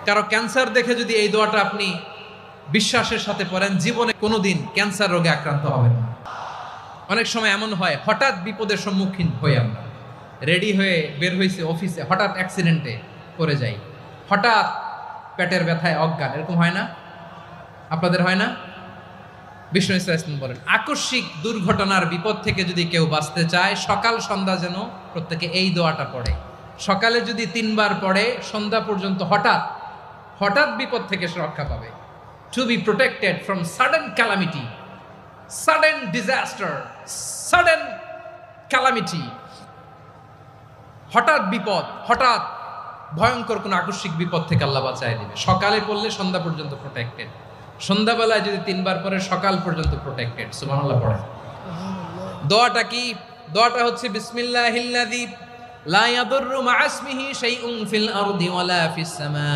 কারো ক্যান্সার দেখে যদি এই দোয়াটা আপনি বিশ্বাসের সাথে পড়েন, জীবনে কোনোদিন ক্যান্সার রোগে আক্রান্ত হবেন না। অনেক সময় এমন হয়, হঠাৎ বিপদের সম্মুখীন হই আমরা, রেডি হয়ে বের হয়েছে অফিসে, হঠাৎ অ্যাক্সিডেন্টে পড়ে যাই, হঠাৎ পেটের ব্যথায় অজ্ঞান, এরকম হয় না? আপনাদের হয় না? বিষ্ণু ইসলাম বলেন, আকস্মিক দুর্ঘটনার বিপদ থেকে যদি কেউ বাঁচতে চায়, সকাল সন্ধ্যা যেন প্রত্যেকে এই দোয়াটা পড়ে। সকালে যদি 3 বার পড়ে, সন্ধ্যা পর্যন্ত হঠাৎ হঠাৎ বিপদ থেকে সে রক্ষা পাবে। To be protected from sudden calamity, sudden disaster, sudden calamity, হঠাৎ বিপদ, হঠাৎ ভয়ঙ্কর কোন আকস্মিক বিপদ থেকে আল্লাহ বাঁচায় দিবে। সকালে পড়লে সন্ধ্যা পর্যন্ত প্রোটেক্টেড, সন্ধ্যাবেলায় যদি 3 বার পরে সকাল পর্যন্ত প্রোটেক্টেড। সুবহানাল্লাহ পড়ে। দোয়াটা কি? দোয়াটা হচ্ছে বিসমিল্লাহিল্লাযী লা ইয়াদুররু মা ইসমিহি শাইউন ফিল আরদি ওয়ালা ফিস সামা।